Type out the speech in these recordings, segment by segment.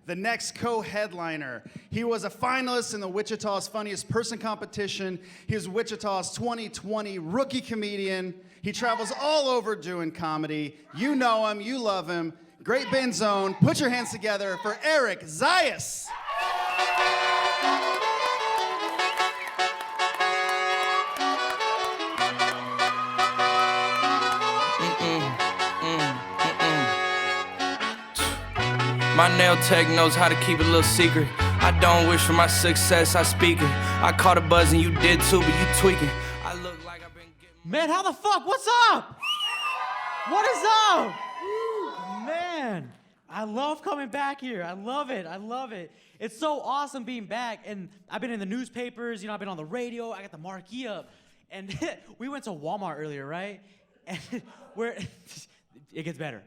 the next co-headliner. He was a finalist in the Wichita's Funniest Person competition. He was Wichita's 2020 Rookie Comedian. He travels all over doing comedy. You know him, you love him. Great Bend Zone. Put your hands together for Erick Zayas. My nail tech knows how to keep it a little secret. I don't wish for my success, I speak it. I caught a buzz and you did too, but you tweaking. I look like I've been getting... Man, how the fuck? What's up? What is up? Man, I love coming back here. I love it. I love it. It's so awesome being back. And I've been in the newspapers, I've been on the radio. I got the marquee up. And we went to Walmart earlier, right? And it gets better.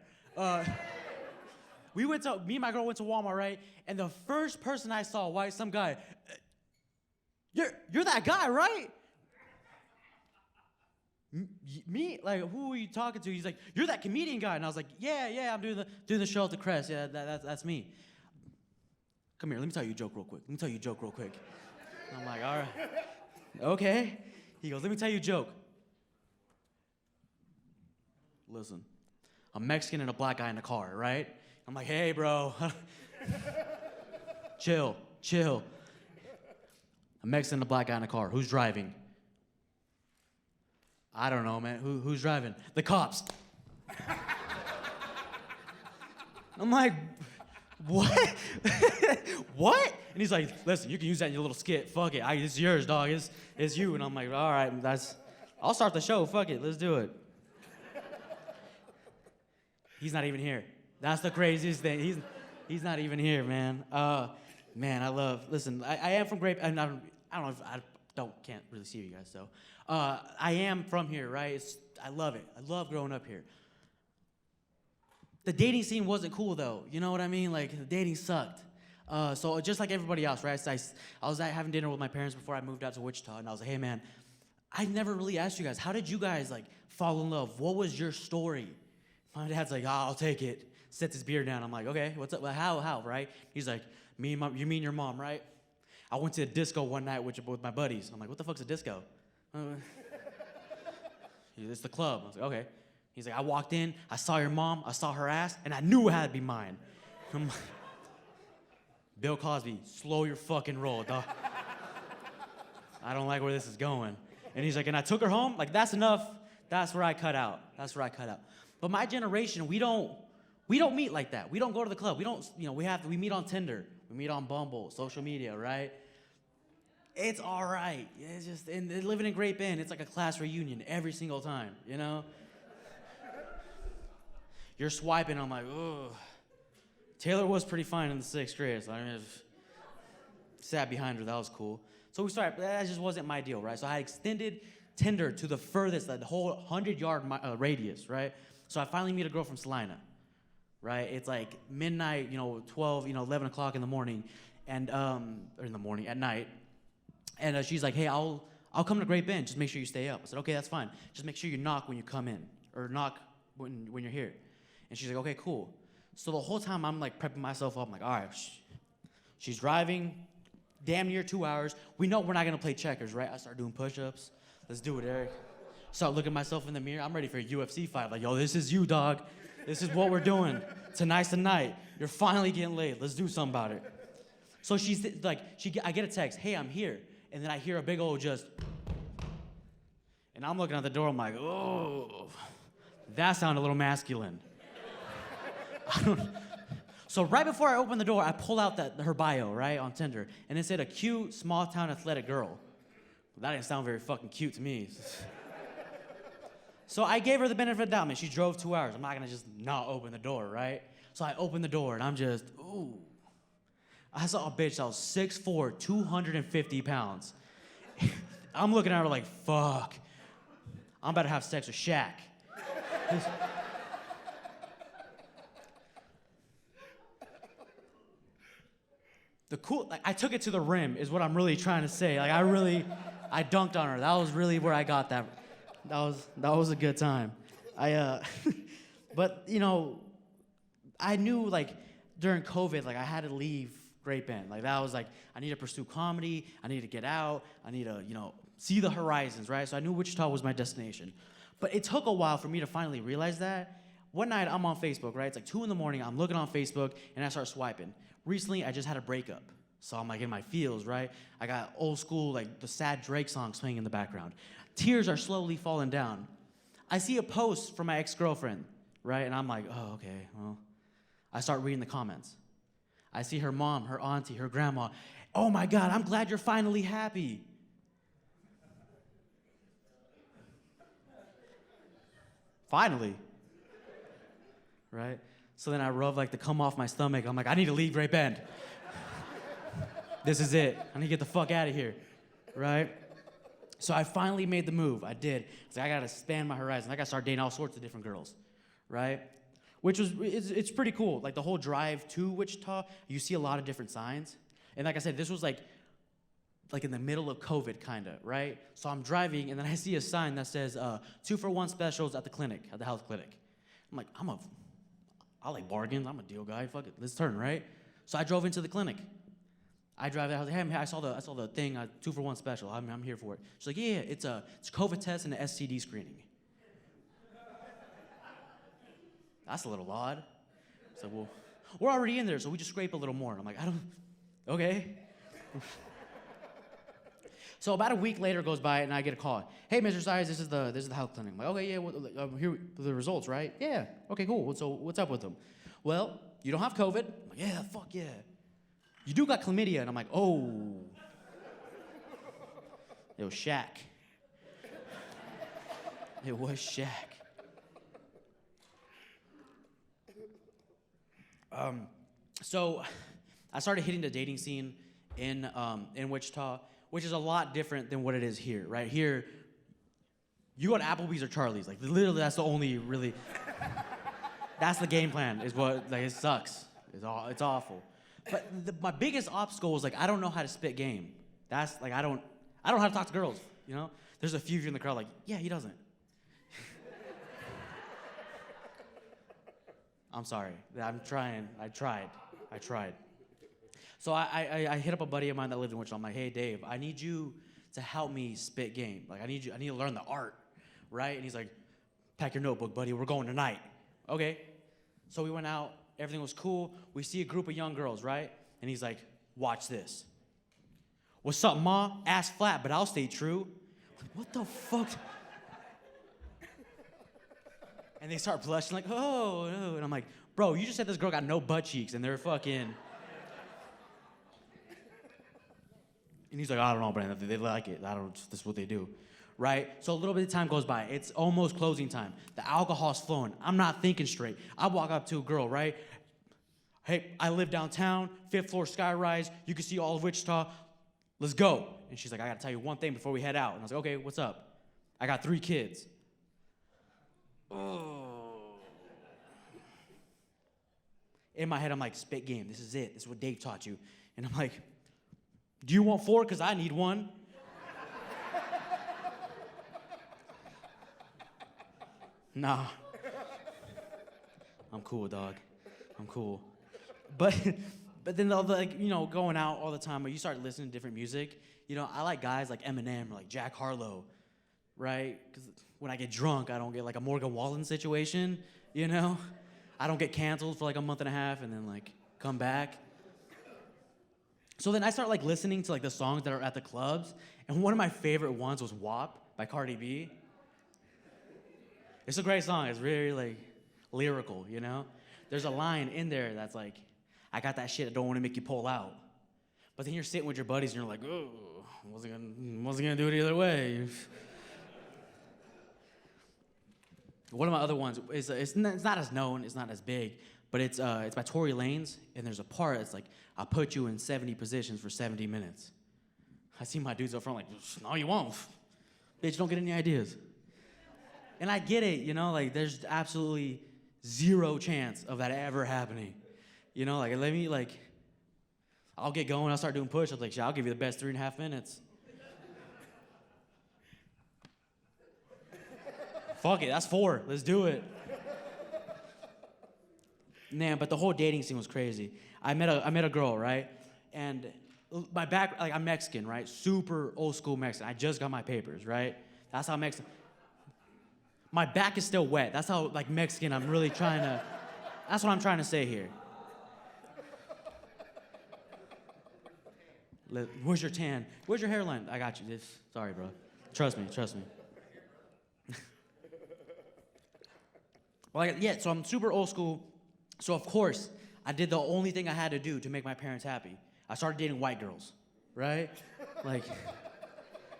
Me and my girl went to Walmart, right? And the first person I saw, some guy, you're that guy, right? Me? Like, who are you talking to? He's like, you're that comedian guy. And I was like, yeah, I'm doing the show at the Crest. Yeah, that's me. Come here, let me tell you a joke real quick. And I'm like, all right. Okay. He goes, let me tell you a joke. Listen, a Mexican and a black guy in a car, right? I'm like, hey, bro. Chill. A Mexican and a black guy in a car. Who's driving? I don't know, man. Who's driving? The cops. I'm like, what? What? And he's like, listen, you can use that in your little skit. Fuck it. It's yours, dog. It's you. And I'm like, all right, I'll start the show. Fuck it. Let's do it. He's not even here. That's the craziest thing. He's not even here, man. Man, listen, I am from Great, and I don't know if can't really see you guys, so. I am from here, right? I love it. I love growing up here. The dating scene wasn't cool, though. You know what I mean? Like, the dating sucked. So just like everybody else, right? I was having dinner with my parents before I moved out to Wichita, and I was like, hey, man, I never really asked you guys, how did you guys, fall in love? What was your story? My dad's like, I'll take it. Sets his beer down. I'm like, okay, what's up? Well, how, right? He's like, you mean your mom, right? I went to a disco one night with my buddies. I'm like, what the fuck's a disco? It's the club. I was like, okay. He's like, I walked in, I saw your mom, I saw her ass, and I knew it had to be mine. I'm like, Bill Cosby, slow your fucking roll, dog. I don't like where this is going. And he's like, and I took her home? Like, that's enough. That's where I cut out. But my generation, we don't meet like that. We don't go to the club. We don't, we meet on Tinder. We meet on Bumble, social media, right? It's all right. It's just, and living in Great Bend, it's like a class reunion every single time, You're swiping, I'm like, ugh. Taylor was pretty fine in the 6th grade, so I sat behind her, that was cool. So we started, that just wasn't my deal, right? So I extended Tinder to the furthest, the whole 100-yard radius, right? So I finally meet a girl from Salina, right? It's like midnight, 12, 11 o'clock in the morning, and or in the morning, at night. And she's like, hey, I'll come to Great Bend. Just make sure you stay up. I said, okay, that's fine. Just make sure you knock when you come in, or knock when you're here. And she's like, okay, cool. So the whole time I'm prepping myself up. I'm like, all right, she's driving damn near 2 hours. We know we're not gonna play checkers, right? I start doing push-ups. Let's do it, Erick. Start looking at myself in the mirror. I'm ready for a UFC fight. Like, yo, this is you, dog. This is what we're doing. Tonight's the night. You're finally getting laid. Let's do something about it. So she's like, I get a text, hey, I'm here. And then I hear a big old just, and I'm looking at the door, I'm like, oh, that sounded a little masculine. So right before I open the door, I pull out her bio, right, on Tinder, and it said a cute, small-town athletic girl. Well, that didn't sound very fucking cute to me. So I gave her the benefit of the doubt, man. She drove 2 hours. I'm not gonna just not open the door, right? So I open the door, and I'm just, ooh. I saw a bitch that was 6'4", 250 pounds. I'm looking at her like, fuck. I'm about to have sex with Shaq. I took it to the rim is what I'm really trying to say. I dunked on her. That was really where I got that. That was a good time. But I knew during COVID, like I had to leave Great Bend. Like that was like, I need to pursue comedy. I need to get out. I need to, see the horizons, right? So I knew Wichita was my destination. But it took a while for me to finally realize that. One night I'm on Facebook, right? It's like 2 a.m, I'm looking on Facebook and I start swiping. Recently, I just had a breakup. So I'm like in my feels, right? I got old school, like the sad Drake song playing in the background. Tears are slowly falling down. I see a post from my ex-girlfriend, right? And I'm like, oh, okay, well. I start reading the comments. I see her mom, her auntie, her grandma. Oh my God, I'm glad you're finally happy. Finally. Right? So then I rub like the cum off my stomach. I'm like, I need to leave Great Bend. This is it. I need to get the fuck out of here. Right? So I finally made the move. I did. It's like, I gotta expand my horizon. I gotta start dating all sorts of different girls. Right? Which was, it's pretty cool. Like the whole drive to Wichita, you see a lot of different signs. And like I said, this was like in the middle of COVID, kinda, right? So I'm driving, and then I see a sign that says 2-for-1 specials at the clinic, at the health clinic. I'm like, I like bargains. I'm a deal guy. Fuck it, let's turn, right? So I drove into the clinic. I drive there. I was like, hey, man, I saw the thing, 2-for-1 special. I'm here for it. She's like, yeah, it's a COVID test and an STD screening. That's a little odd. So well, we're already in there, so we just scrape a little more. And I'm like, okay. So about a week later goes by, and I get a call. Hey, Mr. Zayas, this is the health clinic. I'm like, okay, yeah, here are the results, right? Yeah, okay, cool. So what's up with them? Well, you don't have COVID. I'm like, yeah, fuck yeah. You do got chlamydia, and I'm like, oh. It was Shaq. It was Shaq. So I started hitting the dating scene in Wichita, which is a lot different than what it is here, right? Here, you go to Applebee's or Charlie's. Like, literally, that's the only really... That's the game plan, is what, like, it sucks. It's awful. But my biggest obstacle was, like, I don't know how to spit game. That's, like, I don't know how to talk to girls, you know? There's a few of you in the crowd like, yeah, he doesn't. I'm sorry. I'm trying. I tried. So I hit up a buddy of mine that lived in Wichita. I'm like, hey, Dave, I need you to help me spit game. Like, I need to learn the art, right? And he's like, pack your notebook, buddy. We're going tonight. Okay. So we went out. Everything was cool. We see a group of young girls, right? And he's like, watch this. What's up, ma? Ass flat, but I'll stay true. I'm like, what the fuck? And they start blushing like, oh, no. And I'm like, bro, you just said this girl got no butt cheeks and they're fucking... And he's like, I don't know, Brandon, they like it. This is what they do, right? So a little bit of time goes by. It's almost closing time. The alcohol's flowing. I'm not thinking straight. I walk up to a girl, right? Hey, I live downtown, 5th floor skyrise. You can see all of Wichita. Let's go. And she's like, I gotta tell you one thing before we head out. And I was like, okay, what's up? I got 3 kids. Oh. In my head, I'm like, spit game. This is it. This is what Dave taught you. And I'm like, do you want 4? Because I need 1. Nah. I'm cool, dog. I'm cool. But then, going out all the time, you start listening to different music. I like guys like Eminem or like Jack Harlow, right? Because when I get drunk, I don't get like a Morgan Wallen situation, I don't get canceled for like a month and a half and then like come back. So then I start like listening to like the songs that are at the clubs, and one of my favorite ones was WAP by Cardi B. It's a great song. It's very like lyrical, There's a line in there that's like, I got that shit I don't want to make you pull out. But then you're sitting with your buddies and you're like, oh, wasn't gonna do it either way. One of my other ones is it's not as known, it's not as big, but it's by Tory Lanez, and there's a part that's like, I'll put you in 70 positions for 70 minutes. I see my dudes up front like, no, you won't. Bitch, don't get any ideas. And I get it, like there's absolutely 0 chance of that ever happening. Like let me like, I'll get going, I'll start doing push-ups, like, I'll give you the best 3.5 minutes. Fuck it, that's 4, let's do it. Man, but the whole dating scene was crazy. I met a girl, right? And my back, like I'm Mexican, right? Super old school Mexican. I just got my papers, right? That's how Mexican. My back is still wet. That's how like Mexican I'm really trying to. That's what I'm trying to say here. Where's your tan? Where's your hairline? I got you. Sorry, bro. Trust me. Well, yeah, so I'm super old school. So, of course, I did the only thing I had to do to make my parents happy. I started dating white girls, right? Like,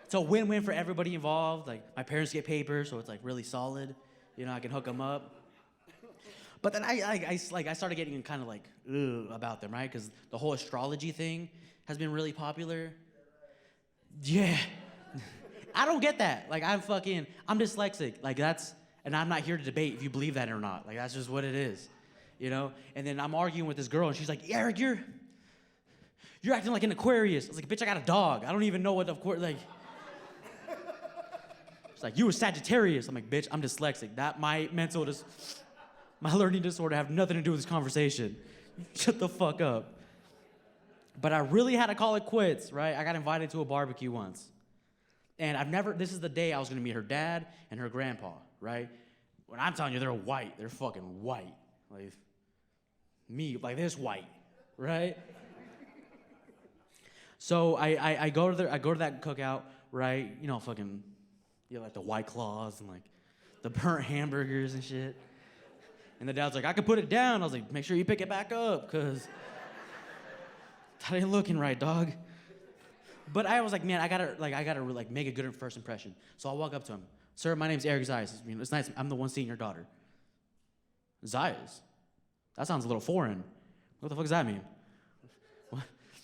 it's a win-win for everybody involved. Like, my parents get papers, so it's, like, really solid. You know, I can hook them up. But then I started getting kind of, like, about them, right? Because the whole astrology thing has been really popular. Yeah. I don't get that. Like, I'm dyslexic. Like, and I'm not here to debate if you believe that or not. Like, that's just what it is, you know? And then I'm arguing with this girl, and she's like, Erick, you're acting like an Aquarius. I was like, bitch, I got a dog. I don't even know what like. She's like, you a Sagittarius. I'm like, bitch, I'm dyslexic. My learning disorder have nothing to do with this conversation. Shut the fuck up. But I really had to call it quits, right? I got invited to a barbecue once. And this is the day I was gonna meet her dad and her grandpa, right? When I'm telling you, they're white. They're fucking white. Like, me, like this white, right? So I go to that cookout, right? You know, fucking, like the White Claws and like the burnt hamburgers and shit. And the dad's like, I could put it down. I was like, make sure you pick it back up, cause that ain't looking right, dog. But I was like, man, I gotta make a good first impression. So I walk up to him. Sir, my name's Erick Zayas. It's nice. I'm the one seeing your daughter. Zayas? That sounds a little foreign. What the fuck does that mean? What?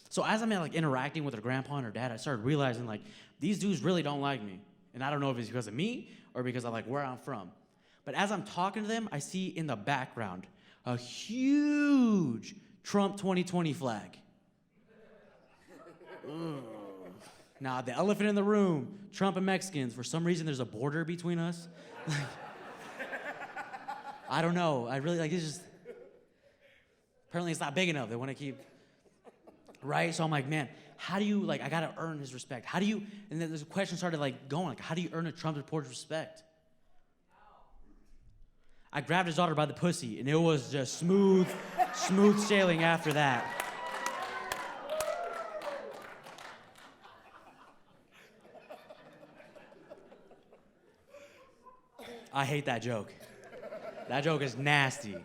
So as I'm like interacting with her grandpa and her dad, I started realizing like these dudes really don't like me. And I don't know if it's because of me or because of like where I'm from. But as I'm talking to them, I see in the background a huge Trump 2020 flag. Now, the elephant in the room, Trump and Mexicans, for some reason there's a border between us. I don't know. I really, it's just, apparently it's not big enough. They want to keep, right? So I'm like, man, how do you, I got to earn his respect. How do you, and then this question started, going, how do you earn a Trump supporter's respect? I grabbed his daughter by the pussy, and it was just smooth sailing after that. I hate that joke. That joke is nasty.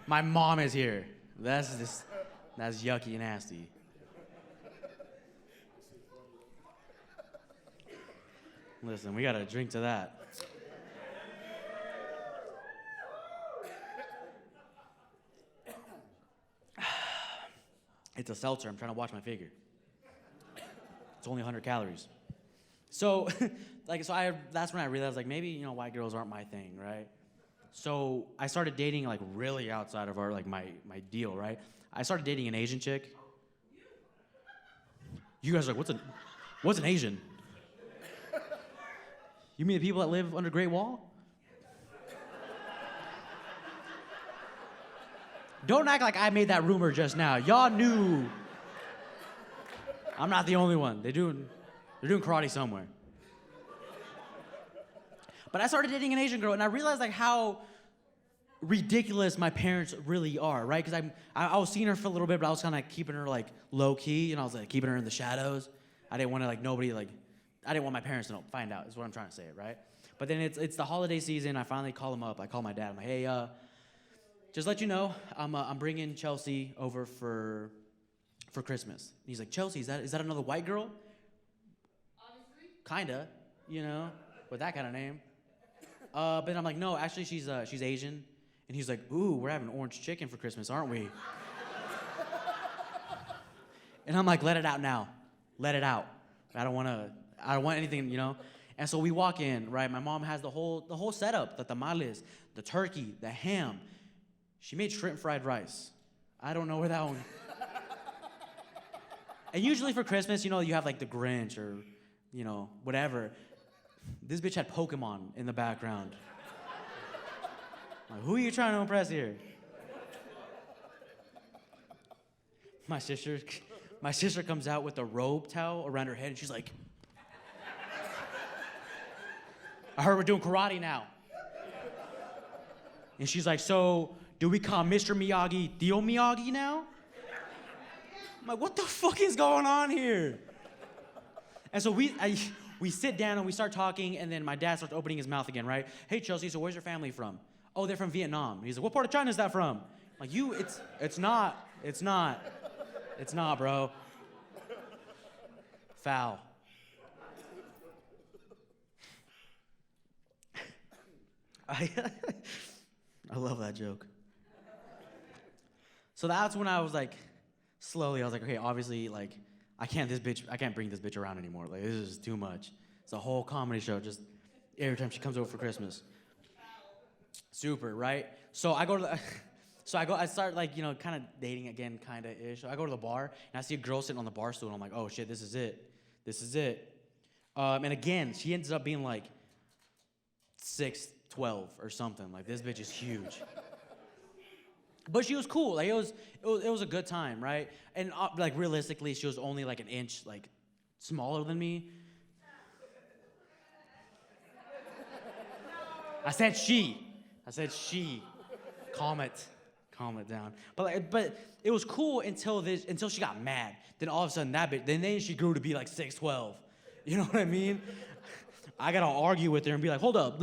My mom is here. That's yucky and nasty. Listen, we gotta drink to that. It's a seltzer. I'm trying to watch my figure. It's only 100 calories. So, that's when I realized, maybe, white girls aren't my thing, right? So I started dating, really outside of our, my deal, right? I started dating an Asian chick. You guys are like, what's an Asian? You mean the people that live under Great Wall? Don't act like I made that rumor just now. Y'all knew. I'm not the only one. They're doing karate somewhere. But I started dating an Asian girl, and I realized how ridiculous my parents really are, right? Because I was seeing her for a little bit, but I was kind of keeping her low key, and I was keeping her in the shadows. I didn't want to I didn't want my parents to find out. Is what I'm trying to say, right? But then it's the holiday season. I finally call him up. I call my dad. I'm like, hey, just let you know, I'm bringing Chelsea over for Christmas. And he's like, Chelsea, is that another white girl? Obviously. Kinda, with that kind of name. But then I'm like, no, actually she's Asian. And he's like, ooh, we're having orange chicken for Christmas, aren't we? And I'm like, let it out now. Let it out. I don't want anything, And so we walk in, right? My mom has the whole setup, the tamales, the turkey, the ham. She made shrimp fried rice. I don't know where that one. And usually for Christmas, you have the Grinch or, whatever. This bitch had Pokemon in the background. Who are you trying to impress here? My sister comes out with a robe towel around her head, and she's like, I heard we're doing karate now. And she's like, so do we call Mr. Miyagi Theo Miyagi now? I'm like, what the fuck is going on here? And so we sit down and we start talking, and then my dad starts opening his mouth again, right? Hey, Chelsea, so where's your family from? Oh, they're from Vietnam. And he's like, what part of China is that from? I'm like, it's not, bro. Foul. I love that joke. So that's when I was like, slowly, I was like, okay, obviously, like, I can't bring this bitch around anymore. Like, this is too much. It's a whole comedy show just every time she comes over for Christmas. Super, right? So I go to the, I start like, kind of dating again, kind of ish. So I go to the bar and I see a girl sitting on the bar stool and I'm like, oh shit, this is it. And again, she ends up being like 6'12" or something. Like, this bitch is huge. But she was cool. Like, it was a good time, right? And like, realistically, she was only like an inch like smaller than me. I said she. Calm it down. But it was cool until she got mad. Then all of a sudden then she grew to be like 6'12". You know what I mean? I gotta argue with her and be like, hold up,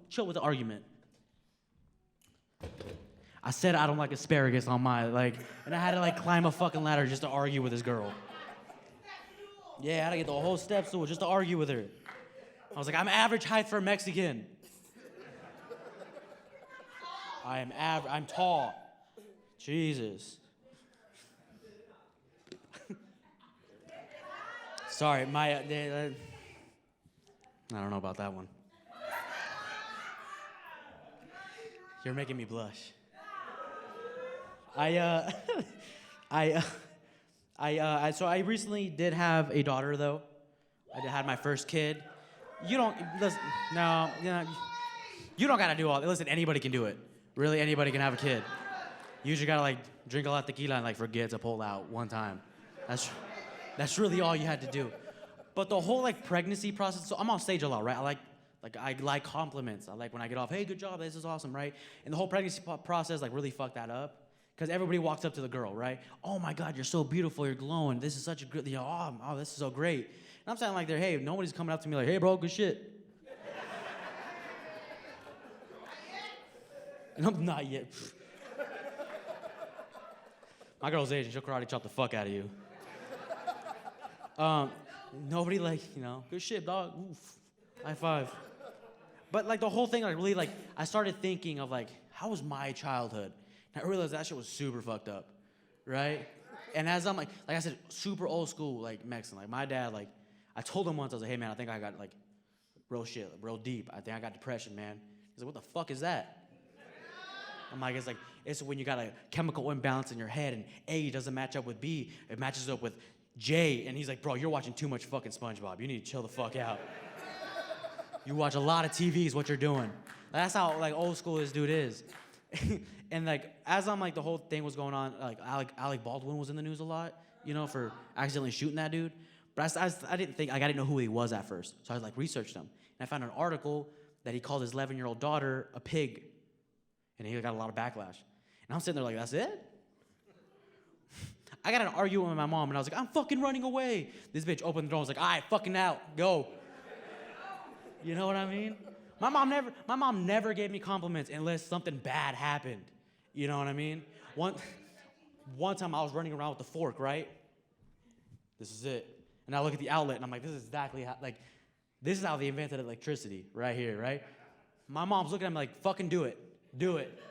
chill with the argument. I said I don't like asparagus on my, and I had to climb a fucking ladder just to argue with this girl. Yeah, I had to get the whole step stool just to argue with her. I was like, I'm average height for a Mexican. I'm tall. Jesus. Sorry, I don't know about that one. You're making me blush. So I recently did have a daughter, though. I had my first kid. You don't gotta do all that. Listen, anybody can do it. Really, anybody can have a kid. You just gotta drink a lot of tequila and forget to pull out one time. That's really all you had to do. But the whole pregnancy process. So I'm on stage a lot, right? I like compliments. I like when I get off, hey, good job, this is awesome, right? And the whole pregnancy process really fucked that up. Because everybody walks up to the girl, right? Oh my God, you're so beautiful, you're glowing. This is such a good, oh, this is so great. And I'm saying hey, nobody's coming up to me hey, bro, good shit. And I'm not yet. My girl's Asian, she'll karate chop the fuck out of you. Nobody good shit, dog. Oof. High five. But the whole thing really I started thinking of how was my childhood? And I realized that shit was super fucked up, right? And as I'm like I said, super old school Mexican. My dad I told him once, I was like, hey man, I think I got real shit, real deep. I think I got depression, man. He's like, what the fuck is that? I'm like, it's when you got a chemical imbalance in your head and A doesn't match up with B, it matches up with J. And he's like, bro, you're watching too much fucking SpongeBob. You need to chill the fuck out. You watch a lot of TV is what you're doing. That's how old school this dude is. And as I'm the whole thing was going on, Alec Baldwin was in the news a lot, for accidentally shooting that dude. But I didn't know who he was at first. So I researched him. And I found an article that he called his 11-year-old daughter a pig. And he got a lot of backlash. And I'm sitting there that's it? I got in an argument with my mom, and I was like, I'm fucking running away. This bitch opened the door and was like, all right, fucking out, go. You know what I mean? My mom never gave me compliments unless something bad happened. You know what I mean? One time I was running around with the fork, right? This is it. And I look at the outlet, and I'm like, this is exactly how, this is how they invented electricity, right here, right? My mom's looking at me fucking do it. Do it.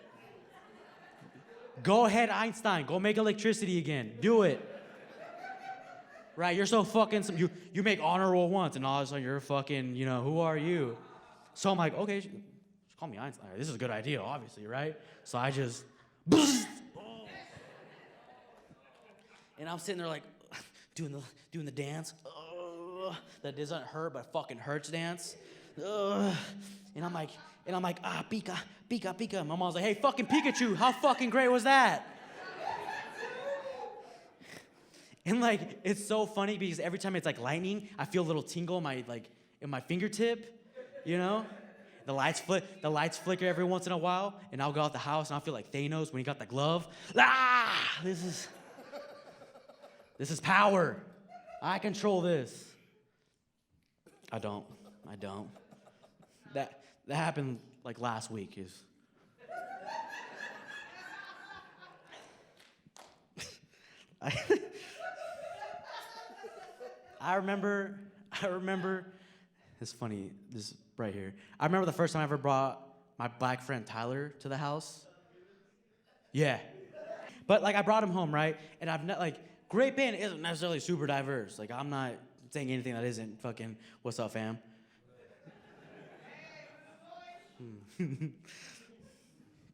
Go ahead, Einstein. Go make electricity again. Do it. Right? You're so fucking... You make honor roll once, and all of a sudden you're fucking, who are you? So I'm like, okay, just call me Einstein. This is a good idea, obviously, right? So I just... And I'm sitting there doing the dance. That doesn't hurt, but fucking hurts dance. And I'm like, Pika, Pika, Pika. My mom's like, hey, fucking Pikachu, how fucking great was that? And like, it's so funny because every time it's like lightning, I feel a little tingle in my fingertip, you know? The lights flicker every once in a while, and I'll go out the house and I'll feel like Thanos when he got the glove. Ah! This is power. I control this. I don't. That happened like last week. I remember, it's funny, this right here. I remember the first time I ever brought my black friend Tyler to the house. Yeah. But like I brought him home, right? And I've not like, Great Band isn't necessarily super diverse. Like I'm not saying anything that isn't fucking, what's up, fam?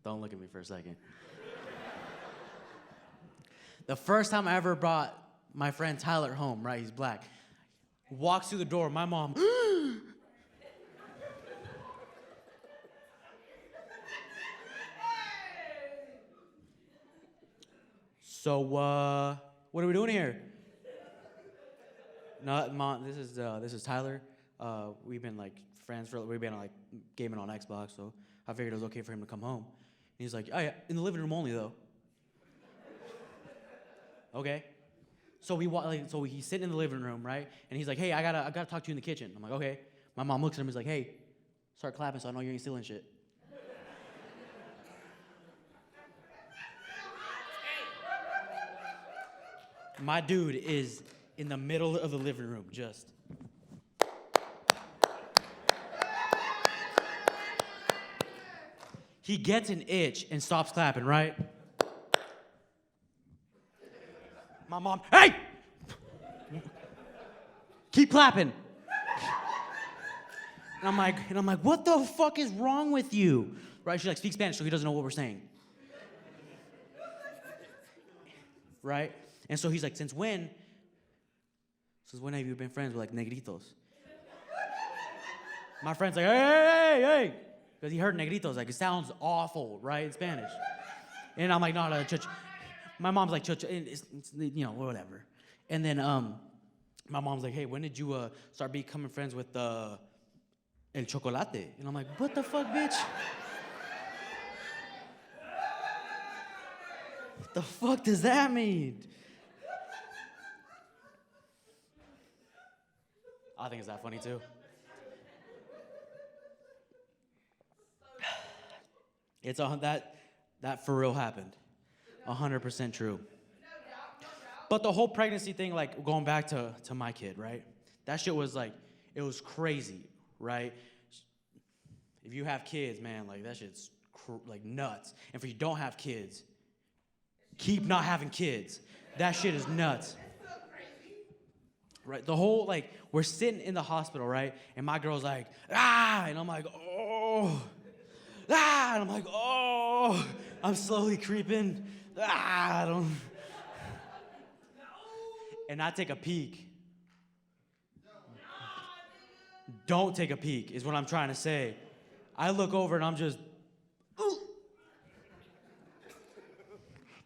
Don't look at me for a second. The first time I ever brought my friend Tyler home, right? He's black. Walks through the door, my mom. So, what are we doing here? No, Mom, this is Tyler. We've been like friends we've been like gaming on Xbox, so I figured it was okay for him to come home. And he's like, oh yeah, in the living room only though. Okay. So he's sitting in the living room, right? And he's like, hey, I gotta talk to you in the kitchen. I'm like, okay. My mom looks at him and is like, hey, start clapping so I know you ain't stealing shit. My dude is in the middle of the living room, just. He gets an itch and stops clapping, right? My mom, hey! Keep clapping. And I'm like, what the fuck is wrong with you? Right? She like speaks Spanish, so he doesn't know what we're saying. Right? And so he's like, since when have you been friends with like negritos? My friend's like, hey. Because he heard negritos, like it sounds awful, right, in Spanish. And I'm like, no, church. My mom's like, church, it's, whatever. And then my mom's like, hey, when did you start becoming friends with El Chocolate? And I'm like, what the fuck, bitch? What the fuck does that mean? I think it's that funny too. It's that for real happened. 100% true. But the whole pregnancy thing, like going back to my kid, right? That shit was like, it was crazy, right? If you have kids, man, like that shit's like nuts. And if you don't have kids, keep not having kids. That shit is nuts. Right? The whole, like, we're sitting in the hospital, right? And my girl's like, ah! And I'm like, oh! Ah! And I'm like, oh! I'm slowly creeping. Ah! I don't... And I take a peek. Don't take a peek, is what I'm trying to say. I look over and I'm just...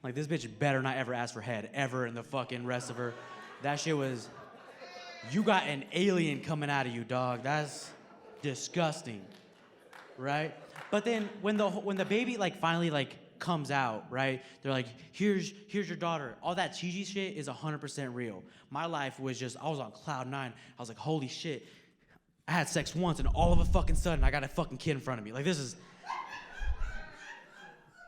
Like, this bitch better not ever ask for head, ever in the fucking rest of her. That shit was... You got an alien coming out of you, dog. That's disgusting, right? But then when the baby like finally like comes out, right? They're like, here's your daughter. All that cheesy shit is 100% real. My life was just, I was on cloud 9. I was like, holy shit. I had sex once and all of a fucking sudden I got a fucking kid in front of me. Like this is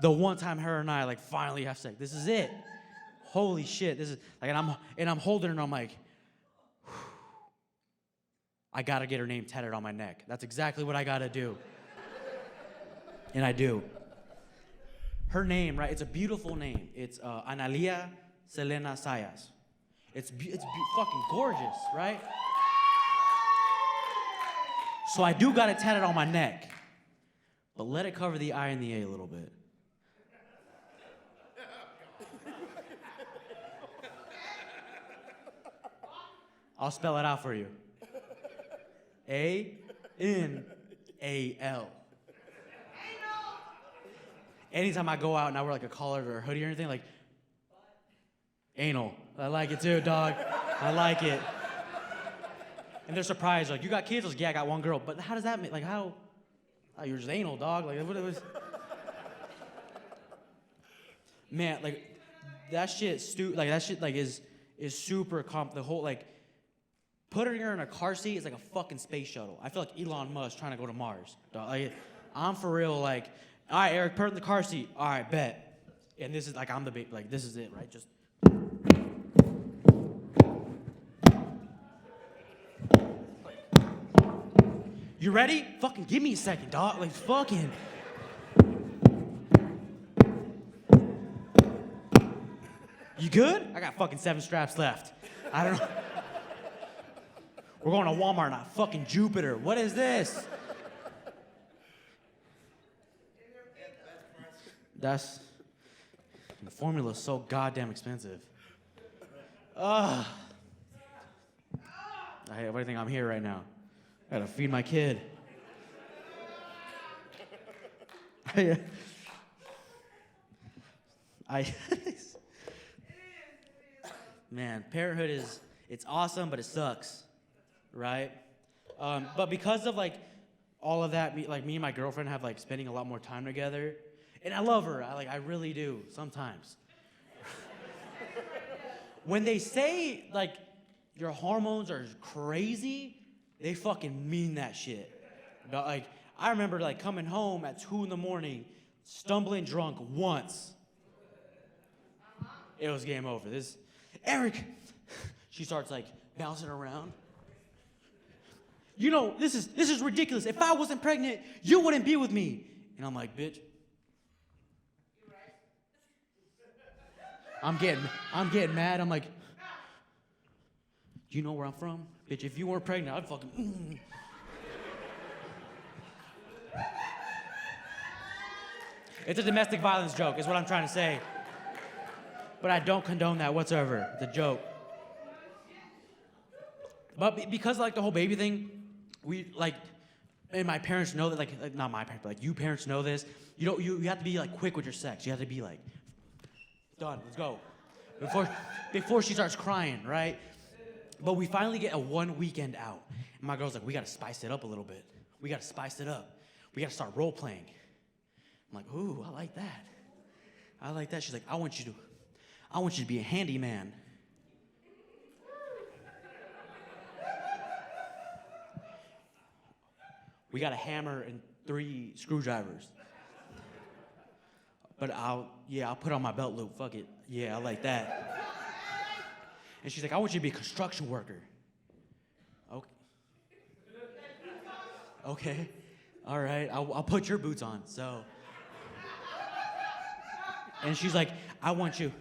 the one time her and I like finally have sex. This is it. Holy shit. This is like, and I'm holding her and I'm like, I gotta get her name tatted on my neck. That's exactly what I gotta do. And I do. Her name, right? It's a beautiful name. It's Analia Selena Zayas. It's fucking gorgeous, right? So I do got it tatted on my neck, but let it cover the I and the A a little bit. I'll spell it out for you. A-N-A-L. Anytime I go out and I wear like a collar or a hoodie or anything, like, anal. I like it too, dog. I like it. And they're surprised, like, you got kids? I was like, yeah, I got one girl. But how does that make, like, how? Oh, you're just anal, dog. Like, what it was? Man, like, that shit, is super the whole, like, putting her in a car seat is like a fucking space shuttle. I feel like Elon Musk trying to go to Mars. Dog. Like, I'm for real, like, all right, Eric, put her in the car seat. All right, bet. And this is, like, I'm the baby. Like, this is it, right? Just. You ready? Fucking give me a second, dog. Like, fucking. You good? I got fucking 7 straps left. I don't know. We're going to Walmart, not fucking Jupiter. What is this? The formula's so goddamn expensive. Why do you think I'm here right now? I gotta feed my kid. Man, parenthood it's awesome, but it sucks, right? But because of like all of that, me and my girlfriend have like spending a lot more time together, and I love her. I really do sometimes. When they say like your hormones are crazy, they fucking mean that shit. Like, I remember like coming home at 2 a.m, stumbling drunk once. It was game over. Eric, she starts like bouncing around. You know, this is ridiculous. If I wasn't pregnant, you wouldn't be with me. And I'm like, bitch. I'm getting mad. I'm like, you know where I'm from? Bitch, if you weren't pregnant, I'd fucking. It's a domestic violence joke, is what I'm trying to say. But I don't condone that whatsoever. It's a joke. But because like the whole baby thing, we like, and my parents know that, like not my parents, but like you parents know this. You have to be like quick with your sex. You have to be like, done, let's go. Before she starts crying, right? But we finally get a 1 weekend out. And my girl's like, we gotta spice it up a little bit. We gotta spice it up. We gotta start role playing. I'm like, ooh, I like that. I like that. She's like, I want you to be a handyman. We got a hammer and 3 screwdrivers. But I'll put on my belt loop. Fuck it. Yeah, I like that. And she's like, I want you to be a construction worker. Okay. Okay. All right. I'll put your boots on. So. And she's like, I want you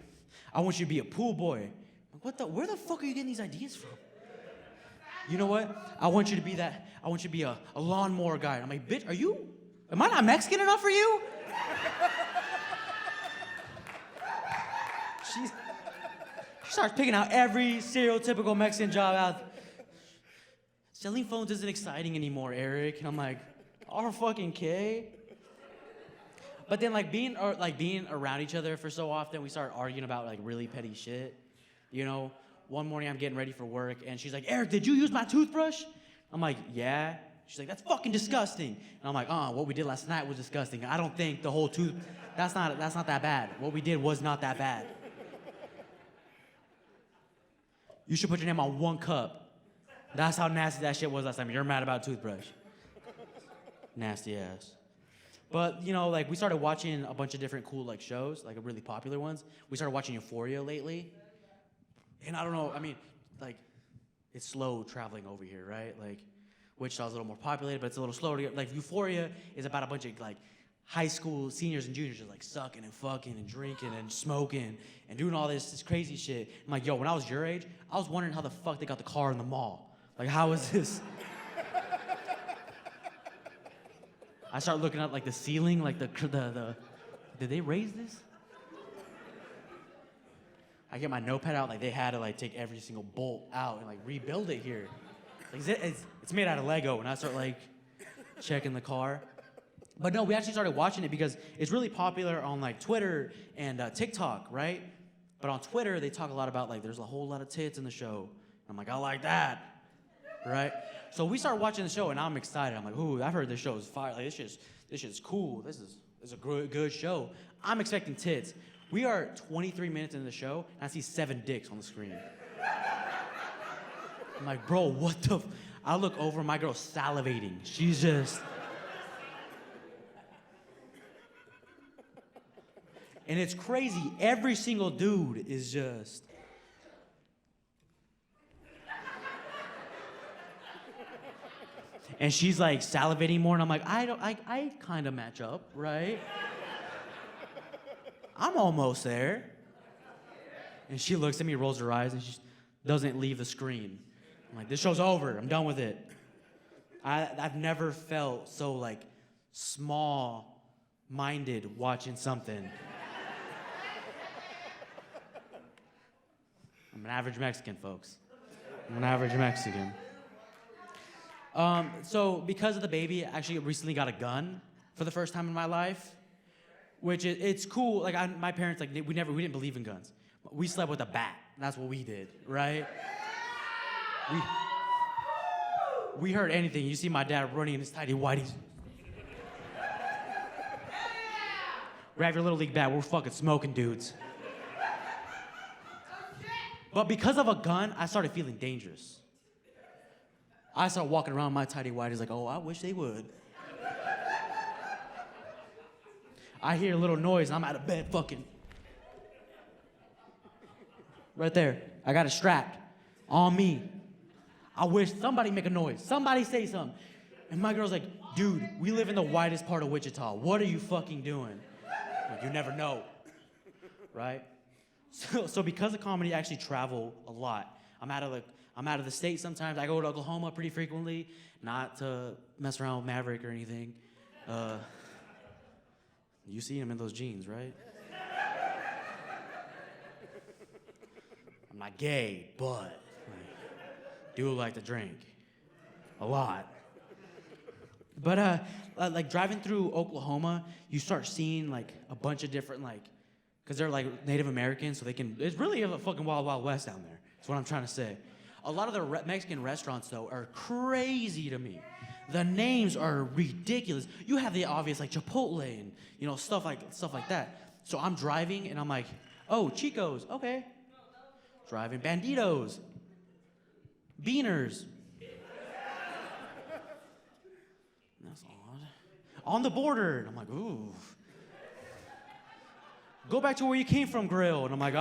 to be a pool boy. I'm like, where the fuck are you getting these ideas from? You know what? I want you to be a lawnmower guy. I'm like, bitch, am I not Mexican enough for you? She starts picking out every stereotypical Mexican job out. Selling phones isn't exciting anymore, Eric. And I'm like, R fucking K. But then being around each other for so often, we start arguing about like really petty shit. You know, one morning I'm getting ready for work and she's like, Eric, did you use my toothbrush? I'm like, yeah. She's like, that's fucking disgusting. And I'm like, what we did last night was disgusting. I don't think the whole that's not that bad. What we did was not that bad. You should put your name on 1 cup. That's how nasty that shit was last time. You're mad about toothbrush. Nasty ass. But, you know, like, we started watching a bunch of different cool, like, shows, like, really popular ones. We started watching Euphoria lately. And I don't know, I mean, like, it's slow traveling over here, right? Like, Wichita's a little more populated, but it's a little slower to get. Like, Euphoria is about a bunch of, like, high school seniors and juniors just, like, sucking and fucking and drinking and smoking and doing all this crazy shit. I'm like, yo, when I was your age, I was wondering how the fuck they got the car in the mall. Like, how is this? I start looking up, like, the ceiling, like, did they raise this? I get my notepad out, like, they had to, like, take every single bolt out and, like, rebuild it here. Like, it's made out of Lego, and I start, like, checking the car. But no, we actually started watching it because it's really popular on, like, Twitter and TikTok, right? But on Twitter, they talk a lot about, like, there's a whole lot of tits in the show. I'm like, I like that, right? So we start watching the show, and I'm excited. I'm like, ooh, I've heard this show is fire. Like, this shit's cool. This is a good show. I'm expecting tits. We are 23 minutes into the show, and I see 7 dicks on the screen. I'm like, bro, what the I look over, my girl's salivating. She's just... And it's crazy. Every single dude is just... And she's like salivating more, and I'm like, I kind of match up, right? I'm almost there. And she looks at me, rolls her eyes, and she doesn't leave the screen. I'm like, this show's over. I'm done with it. I've never felt so, like, small-minded watching something. I'm an average Mexican, folks. I'm an average Mexican. So because of the baby, I actually recently got a gun for the first time in my life, which it's cool. Like, my parents, like, we didn't believe in guns. We slept with a bat. That's what we did, right? We heard anything. You see my dad running in his tidy whities. Grab your little league bat. We're fucking smoking dudes. But because of a gun, I started feeling dangerous. I started walking around my tidy whities like, oh, I wish they would. I hear a little noise, and I'm out of bed fucking. Right there. I got it strapped on me. I wish somebody make a noise. Somebody say something. And my girl's like, dude, we live in the whitest part of Wichita. What are you fucking doing? Like, you never know, right? So because of comedy, I actually travel a lot. I'm out of the state sometimes. I go to Oklahoma pretty frequently, not to mess around with Maverick or anything. You see him in those jeans, right? I'm not gay, but do like to drink a lot. But like driving through Oklahoma, you start seeing like a bunch of different because they're like Native Americans, so it's really a fucking wild, wild west down there. That's what I'm trying to say. A lot of the Mexican restaurants, though, are crazy to me. The names are ridiculous. You have the obvious, like Chipotle and, stuff like that. So I'm driving, and I'm like, oh, Chicos, okay. Driving Banditos. Beaners. That's odd. On the border. And I'm like, ooh. Go back to where you came from, grill. And I'm like,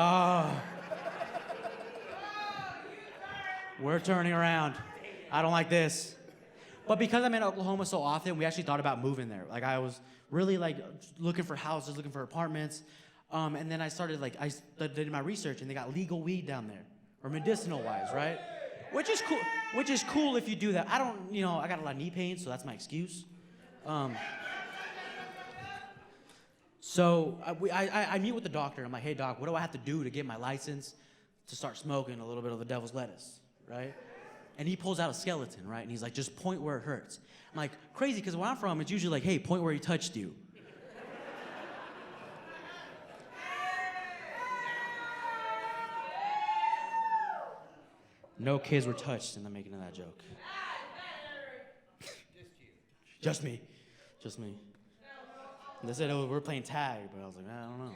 we're turning around. I don't like this. But because I'm in Oklahoma so often, we actually thought about moving there. Like, I was really, looking for houses, looking for apartments. And then I did my research, and they got legal weed down there, or medicinal-wise, right? Which is cool. Which is cool if you do that. I don't, I got a lot of knee pain, so that's my excuse. So I meet with the doctor. I'm like, hey, doc, what do I have to do to get my license to start smoking a little bit of the devil's lettuce, right? And he pulls out a skeleton, right? And he's like, just point where it hurts. I'm like, crazy, because where I'm from, it's usually like, hey, point where he touched you. No kids were touched in the making of that joke. Just me. Just me. And they said, oh, we're playing tag, but I was like, I don't know.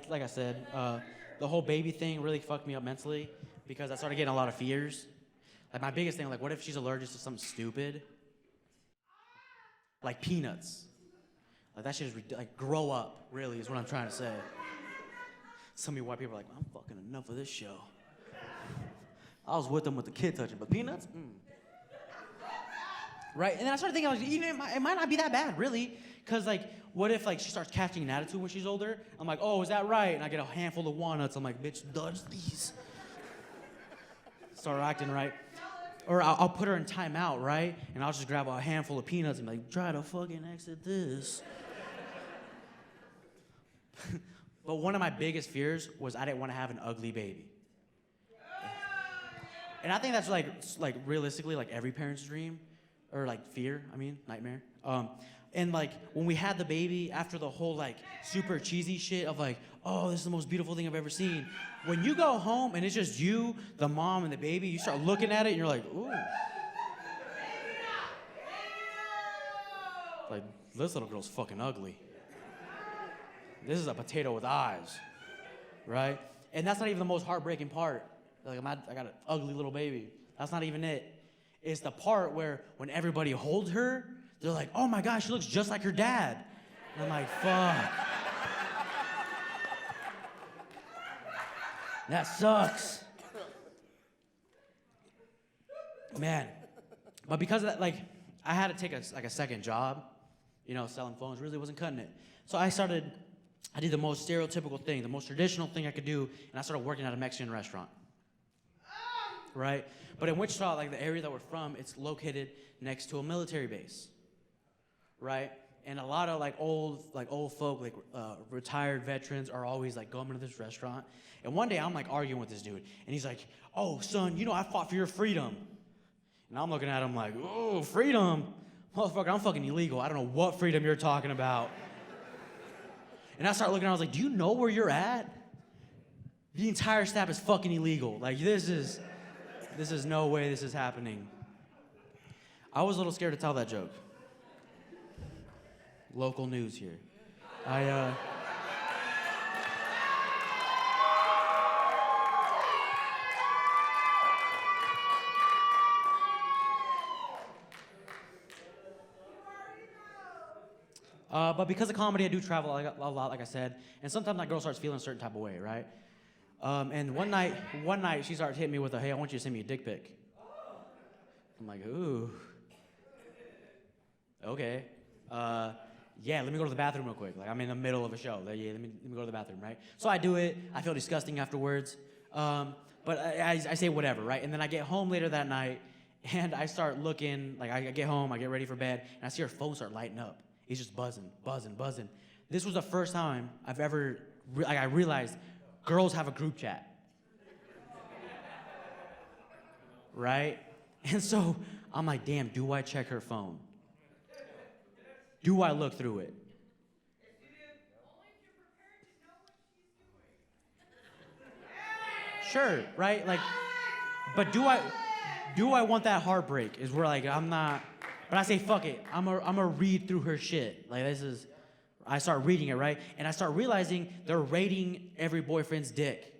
Like I said, the whole baby thing really fucked me up mentally because I started getting a lot of fears. Like, my biggest thing, what if she's allergic to something stupid? Like peanuts. Like, that shit is grow up, really, is what I'm trying to say. Some of you white people are like, I'm fucking enough of this show. I was with them with the kid touching, but peanuts? Right? And then I started thinking, it might not be that bad, really. Because, what if, she starts catching an attitude when she's older? I'm like, oh, is that right? And I get a handful of walnuts. I'm like, bitch, dodge these. Start acting right. Or I'll put her in timeout, right? And I'll just grab a handful of peanuts and be like, try to fucking exit this. But one of my biggest fears was I didn't want to have an ugly baby. And I think that's like realistically like every parent's dream, or like fear. I mean, nightmare. And like when we had the baby, after the whole like super cheesy shit of like, oh, this is the most beautiful thing I've ever seen. When you go home and it's just you, the mom, and the baby, you start looking at it and you're like, ooh. Like, this little girl's fucking ugly. This is a potato with eyes, right? And that's not even the most heartbreaking part. Like, I got an ugly little baby. That's not even it. It's the part where when everybody holds her, they're like, oh my gosh, she looks just like her dad. And I'm like, fuck. That sucks. Man. But because of that, like, I had to take a second job, you know, selling phones. Really wasn't cutting it. So I did the most stereotypical thing, the most traditional thing I could do, and I started working at a Mexican restaurant. Right? But in Wichita, like the area that we're from, it's located next to a military base. Right? And a lot of like old folk, like retired veterans are always like going to this restaurant. And one day I'm like arguing with this dude, and he's like, oh son, you know I fought for your freedom. And I'm looking at him like, oh, freedom? Motherfucker, I'm fucking illegal. I don't know what freedom you're talking about. And I start looking, I was like, do you know where you're at? The entire staff is fucking illegal. Like, this is no way this is happening. I was a little scared to tell that joke. Local news here. But because of comedy, I do travel a lot, like I said. And sometimes that girl starts feeling a certain type of way, right? And one night, she started hitting me with hey, I want you to send me a dick pic. I'm like, ooh. Okay. Yeah, let me go to the bathroom real quick. Like, I'm in the middle of a show. Yeah, let me go to the bathroom, right? So I do it. I feel disgusting afterwards. But I say whatever, right? And then I get home later that night, and I start looking. Like, I get home, I get ready for bed, and I see her phone start lighting up. It's just buzzing. This was the first time I've ever, I realized girls have a group chat. Right? And so I'm like, damn, do I check her phone? Do I look through it? Sure, right? Like, but do I want that heartbreak? Is where like I'm not. But I say, fuck it. I'm gonna read through her shit. Like, I start reading it, right? And I start realizing they're rating every boyfriend's dick.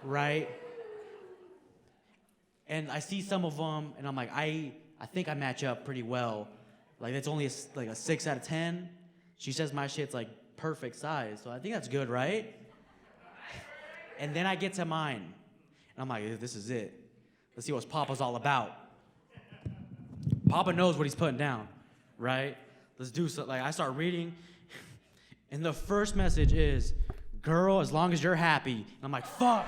Right? And I see some of them, and I'm like, I think I match up pretty well. Like, it's only a 6 out of 10. She says my shit's like perfect size, so I think that's good, right? And then I get to mine, and I'm like, this is it. Let's see what Papa's all about. Papa knows what he's putting down, right? Let's do something. Like, I start reading, and the first message is, girl, as long as you're happy. And I'm like, fuck.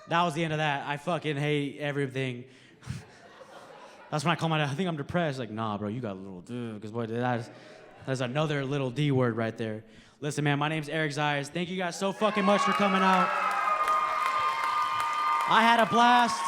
That was the end of that. I fucking hate everything. That's when I call I think I'm depressed. Like, nah, bro, you got a little dude. Because that's another little D word right there. Listen, man, my name's Erick Zayas. Thank you guys so fucking much for coming out. I had a blast.